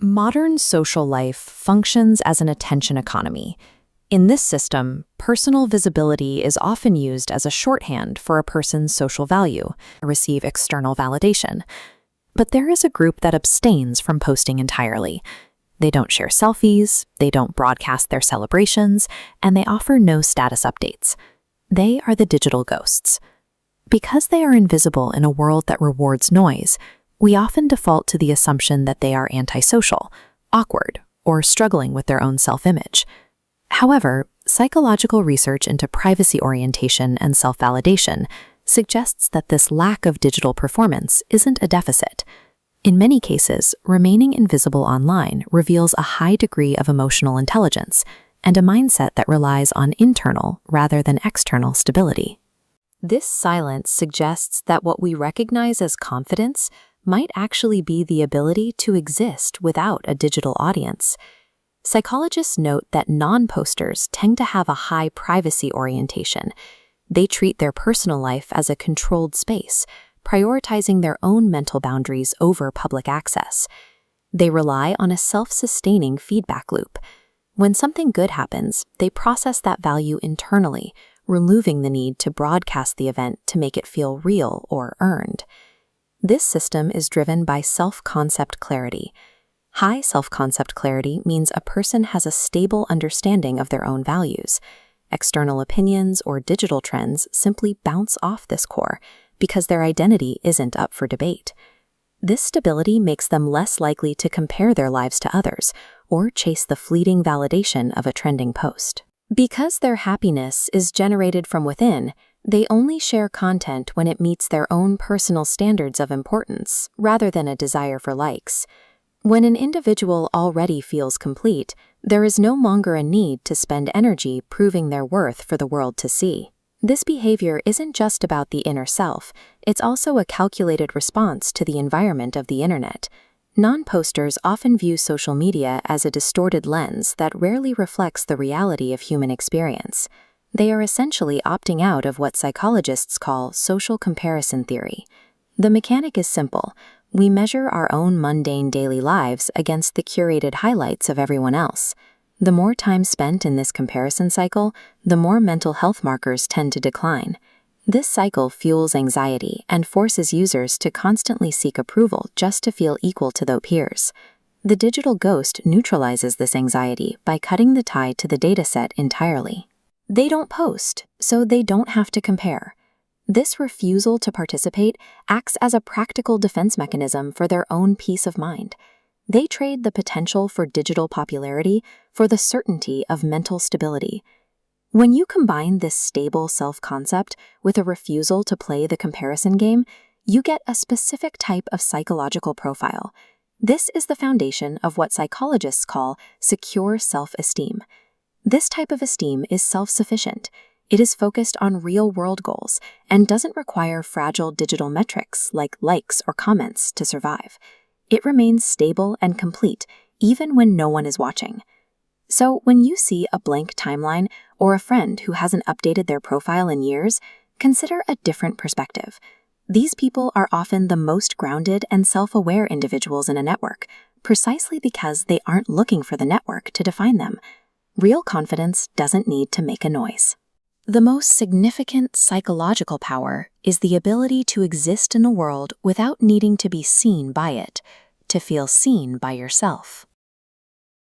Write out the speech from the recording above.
Modern social life functions as an attention economy. In this system, personal visibility is often used as a shorthand for a person's social value, receive external validation. But there is a group that abstains from posting entirely. They don't share selfies, they don't broadcast their celebrations, and they offer no status updates. They are the digital ghosts. Because they are invisible in a world that rewards noise, we often default to the assumption that they are antisocial, awkward, or struggling with their own self-image. However, psychological research into privacy orientation and self-validation suggests that this lack of digital performance isn't a deficit. In many cases, remaining invisible online reveals a high degree of emotional intelligence and a mindset that relies on internal rather than external stability. This silence suggests that what we recognize as confidence might actually be the ability to exist without a digital audience. Psychologists note that non-posters tend to have a high privacy orientation. They treat their personal life as a controlled space, prioritizing their own mental boundaries over public access. They rely on a self-sustaining feedback loop. When something good happens, they process that value internally, removing the need to broadcast the event to make it feel real or earned. This system is driven by self-concept clarity. High self-concept clarity means a person has a stable understanding of their own values. External opinions or digital trends simply bounce off this core because their identity isn't up for debate. This stability makes them less likely to compare their lives to others or chase the fleeting validation of a trending post. Because their happiness is generated from within, they only share content when it meets their own personal standards of importance, rather than a desire for likes. When an individual already feels complete, there is no longer a need to spend energy proving their worth for the world to see. This behavior isn't just about the inner self, it's also a calculated response to the environment of the internet. Non-posters often view social media as a distorted lens that rarely reflects the reality of human experience. They are essentially opting out of what psychologists call social comparison theory. The mechanic is simple. We measure our own mundane daily lives against the curated highlights of everyone else. The more time spent in this comparison cycle, the more mental health markers tend to decline. This cycle fuels anxiety and forces users to constantly seek approval just to feel equal to their peers. The digital ghost neutralizes this anxiety by cutting the tie to the dataset entirely. They don't post, so they don't have to compare. This refusal to participate acts as a practical defense mechanism for their own peace of mind. They trade the potential for digital popularity for the certainty of mental stability. When you combine this stable self-concept with a refusal to play the comparison game, you get a specific type of psychological profile. This is the foundation of what psychologists call secure self-esteem. This type of esteem is self-sufficient. It is focused on real-world goals and doesn't require fragile digital metrics like likes or comments to survive. It remains stable and complete even when no one is watching. So when you see a blank timeline or a friend who hasn't updated their profile in years, consider a different perspective. These people are often the most grounded and self-aware individuals in a network, precisely because they aren't looking for the network to define them. Real confidence doesn't need to make a noise. The most significant psychological power is the ability to exist in a world without needing to be seen by it, to feel seen by yourself.